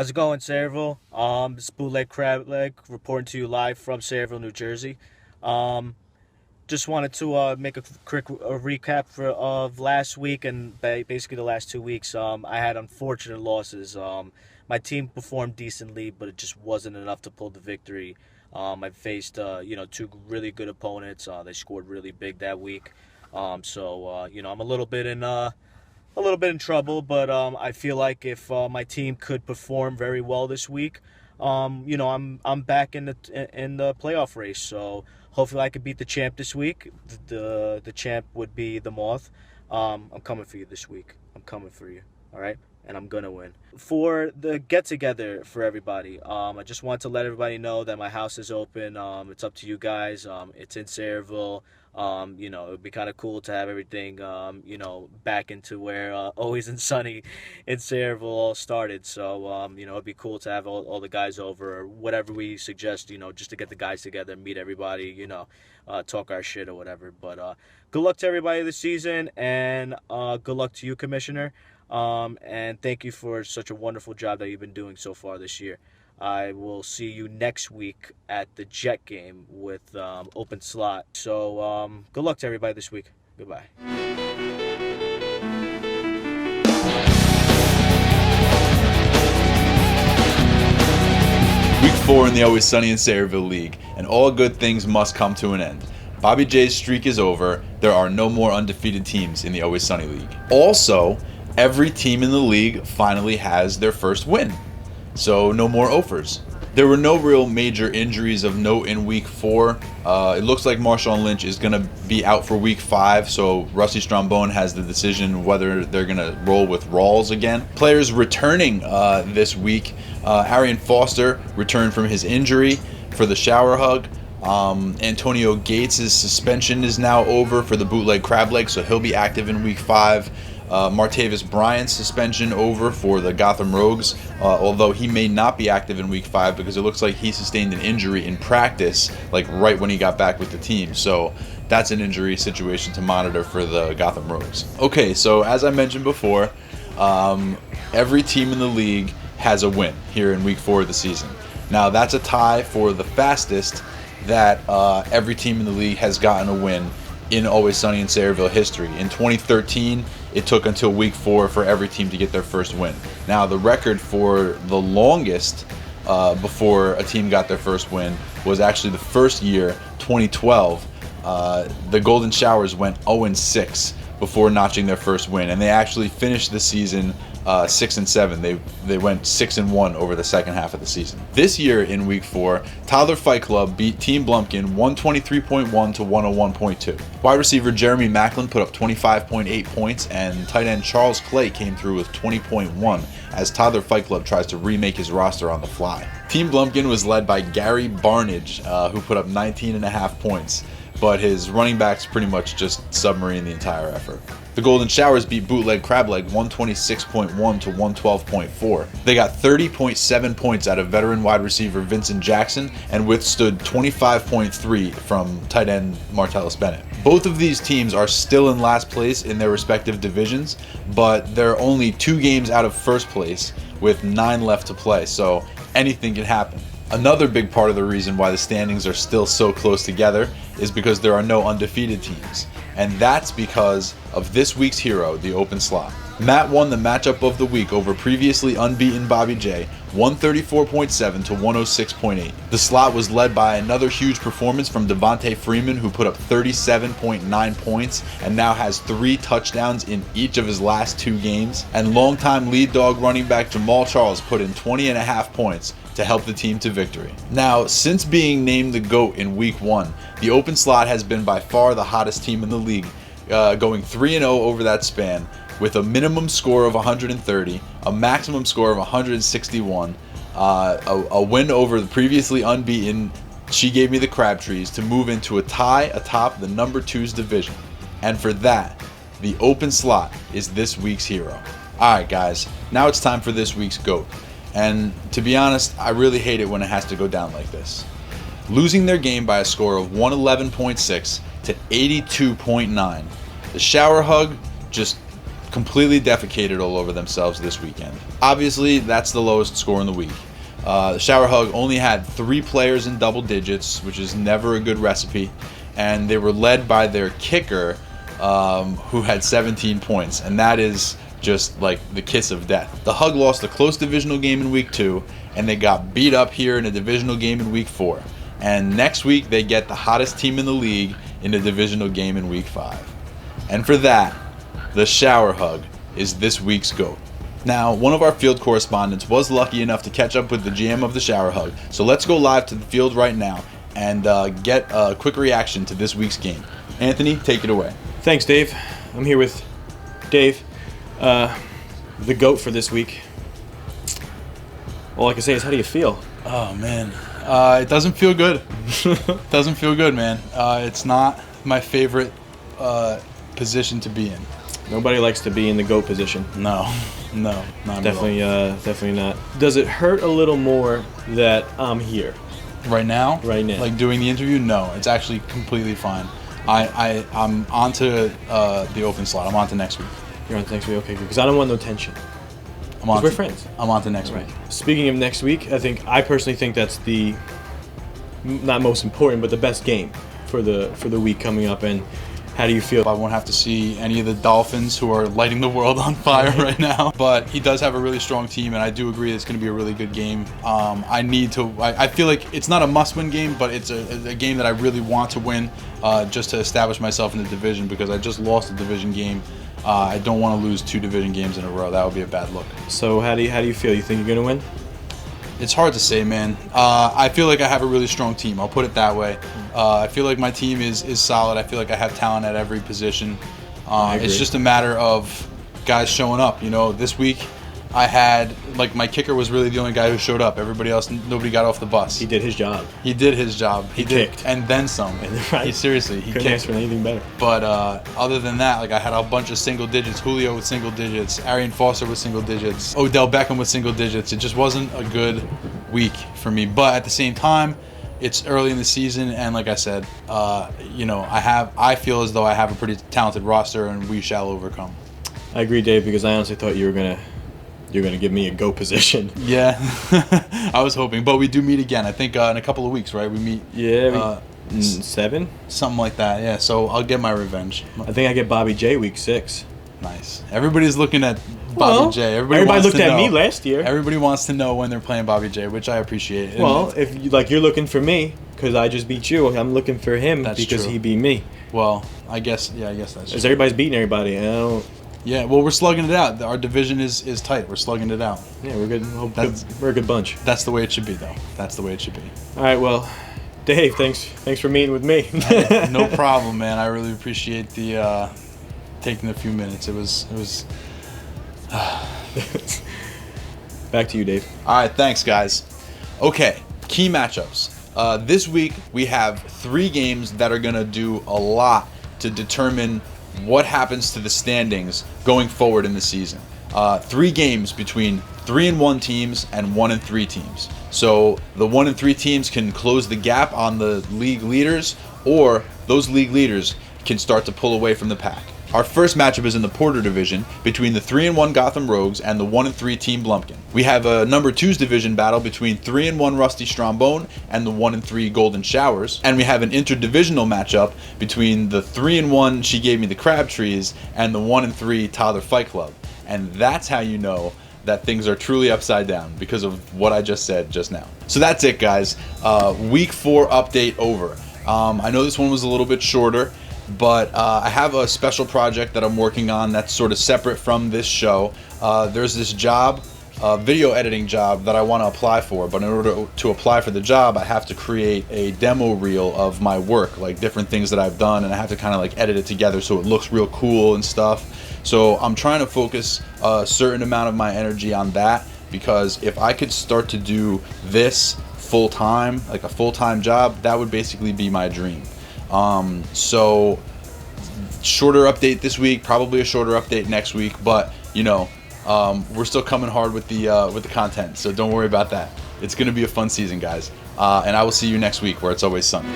How's it going, Sayreville? This is Bootleg Crab Leg reporting to you live from Sayreville, New Jersey. Um, just wanted to make a quick recap of last week and basically the last 2 weeks. I had unfortunate losses. My team performed decently, but it just wasn't enough to pull the victory. I faced two really good opponents. They scored really big that week. I'm a little bit in trouble, but I feel like if my team could perform very well this week, I'm back in the playoff race. So hopefully I could beat the champ this week. The champ would be the Moth. I'm coming for you this week. I'm coming for you. All right. And I'm gonna win. For the get together for everybody, I just want to let everybody know that my house is open. It's up to you guys. It's in Sayreville. It would be kind of cool to have everything, back into where Always and Sunny in Sayreville all started. So, it'd be cool to have all the guys over or whatever we suggest, just to get the guys together, meet everybody, talk our shit or whatever. But good luck to everybody this season, and good luck to you, Commissioner. And thank you for such a wonderful job that you've been doing so far this year. I will see you next week at the Jet game with open slot. So good luck to everybody this week. Goodbye. Week 4 in the Always Sunny in Sayreville League, and all good things must come to an end. Bobby J's streak is over. There are no more undefeated teams in the Always Sunny League. Also, every team in the league finally has their first win. So no more offers. There were no real major injuries of note in week 4. It looks like Marshawn Lynch is going to be out for week 5, so Rusty Strombone has the decision whether they're going to roll with Rawls again. Players returning this week, Arian Foster returned from his injury for the shower hug. Antonio Gates' suspension is now over for the bootleg crab leg, so he'll be active in week 5. Martavis Bryant's suspension over for the Gotham Rogues, although he may not be active in week 5 because it looks like he sustained an injury in practice, like right when he got back with the team. So that's an injury situation to monitor for the Gotham Rogues. Okay, so as I mentioned before, every team in the league has a win here in week 4 of the season. Now that's a tie for the fastest that every team in the league has gotten a win in Always Sunny in Sayreville history. In 2013, it took until week 4 for every team to get their first win. Now, the record for the longest before a team got their first win was actually the first year, 2012. The Golden Showers went 0-6 before notching their first win, and they actually finished the season 6-7. They went 6-1 over the second half of the season. This year in week 4, Toddler Fight Club beat Team Blumpkin 123.1 to 101.2. Wide receiver Jeremy Macklin put up 25.8 points, and tight end Charles Clay came through with 20.1 as Toddler Fight Club tries to remake his roster on the fly. Team Blumpkin was led by Gary Barnage, who put up 19.5 points. But his running backs pretty much just submarine the entire effort. The Golden Showers beat Bootleg Crableg 126.1 to 112.4. They got 30.7 points out of veteran wide receiver Vincent Jackson and withstood 25.3 from tight end Martellus Bennett. Both of these teams are still in last place in their respective divisions, but they're only 2 games out of first place with 9 left to play, so anything can happen. Another big part of the reason why the standings are still so close together is because there are no undefeated teams. And that's because of this week's hero, the open slot. Matt won the matchup of the week over previously unbeaten Bobby J, 134.7 to 106.8. The slot was led by another huge performance from Devontae Freeman, who put up 37.9 points and now has 3 touchdowns in each of his last 2 games. And longtime lead dog running back Jamal Charles put in 20.5 points to help the team to victory. Now, since being named the GOAT in week 1, the open slot has been by far the hottest team in the league, going 3-0 over that span, with a minimum score of 130, a maximum score of 161, a win over the previously unbeaten She Gave Me the Crabtrees to move into a tie atop the number 2's division. And for that, the open slot is this week's hero. Alright guys, now it's time for this week's GOAT. And to be honest, I really hate it when it has to go down like this. Losing their game by a score of 111.6 to 82.9. The shower hug just completely defecated all over themselves this weekend. Obviously, that's the lowest score in the week. The Shower Hug only had 3 players in double digits, which is never a good recipe, and they were led by their kicker, who had 17 points, and that is just like the kiss of death. The Hug lost a close divisional game in week 2, and they got beat up here in a divisional game in week 4. And next week they get the hottest team in the league in a divisional game in week 5. And for that, the Shower Hug is this week's GOAT. Now, one of our field correspondents was lucky enough to catch up with the GM of the Shower Hug, so let's go live to the field right now and get a quick reaction to this week's game. Anthony, take it away. Thanks, Dave. I'm here with Dave, the GOAT for this week. All I can say is, how do you feel? Oh, man. It doesn't feel good. Doesn't feel good, man. It's not my favorite position to be in. Nobody likes to be in the GOAT position. No, not Definitely, at all. definitely not. Does it hurt a little more that I'm here? Right now? Right now. Like doing the interview? No, it's actually completely fine. I'm on to the open slot. I'm on to next week. You're on to next week? Okay, good. Because I don't want no tension. We're friends. I'm on to next week. Speaking of next week, I personally think that's the, not most important, but the best game for the week coming up. And how do you feel? I won't have to see any of the Dolphins who are lighting the world on fire right now. But he does have a really strong team, and I do agree it's going to be a really good game. I feel like it's not a must-win game, but it's a game that I really want to win just to establish myself in the division, because I just lost a division game. I don't want to lose 2 division games in a row. That would be a bad look. So how do you feel? You think you're going to win? It's hard to say, man. I feel like I have a really strong team. I'll put it that way. I feel like my team is solid. I feel like I have talent at every position. It's just a matter of guys showing up. You know, this week I had, like, my kicker was really the only guy who showed up. Everybody else, nobody got off the bus. He did his job. He did his job. He kicked. And then some. Right. He couldn't ask for anything better. But other than that, like, I had a bunch of single digits. Julio with single digits. Arian Foster with single digits. Odell Beckham with single digits. It just wasn't a good week for me. But at the same time, it's early in the season, and like I said, I feel as though I have a pretty talented roster, and we shall overcome. I agree, Dave, because I honestly thought you're gonna give me a GOAT position. Yeah, I was hoping, but we do meet again. I think in a couple of weeks, right? We meet. Yeah, 7, something like that. Yeah, so I'll get my revenge. I think I get Bobby J week 6. Nice. Everybody's looking at Bobby J. Everybody looked at me last year. Everybody wants to know when they're playing Bobby J, which I appreciate. Well, if you're looking for me because I just beat you, I'm looking for him because he beat me. Well, I guess that's true. Because everybody's beating everybody. And I don't. Yeah, well, we're slugging it out. Our division is tight. We're slugging it out. Yeah, we're good. We're a good bunch. That's the way it should be, though. That's the way it should be. All right, well, Dave, thanks for meeting with me. No problem, man. I really appreciate the taking a few minutes. It was. Back to you, Dave. All right, thanks, guys. Okay, key matchups. This week we have 3 games that are gonna do a lot to determine what happens to the standings going forward in the season. 3 games between 3-1 teams and 1-3 teams. So the 1-3 teams can close the gap on the league leaders, or those league leaders can start to pull away from the pack. Our first matchup is in the Porter division between the 3-1 Gotham Rogues and the 1-3 Team Blumpkin. We have a number 2's division battle between 3-1 Rusty Strombone and the 1-3 Golden Showers. And we have an interdivisional matchup between the 3-1 She Gave Me the Crabtrees and the 1-3 Toddler Fight Club. And that's how you know that things are truly upside down, because of what I just said just now. So that's it, guys. Week 4 update over. I know this one was a little bit shorter, but I have a special project that I'm working on that's sort of separate from this show. There's this job, video editing job, that I want to apply for, but in order to apply for the job, I have to create a demo reel of my work, like different things that I've done, and I have to kind of like edit it together so it looks real cool and stuff. So I'm trying to focus a certain amount of my energy on that, because if I could start to do this full-time, like a full-time job, that would basically be my dream. So shorter update this week, probably a shorter update next week, but we're still coming hard with the content, so don't worry about that. It's going to be a fun season, guys, and I will see you next week where it's always sunny.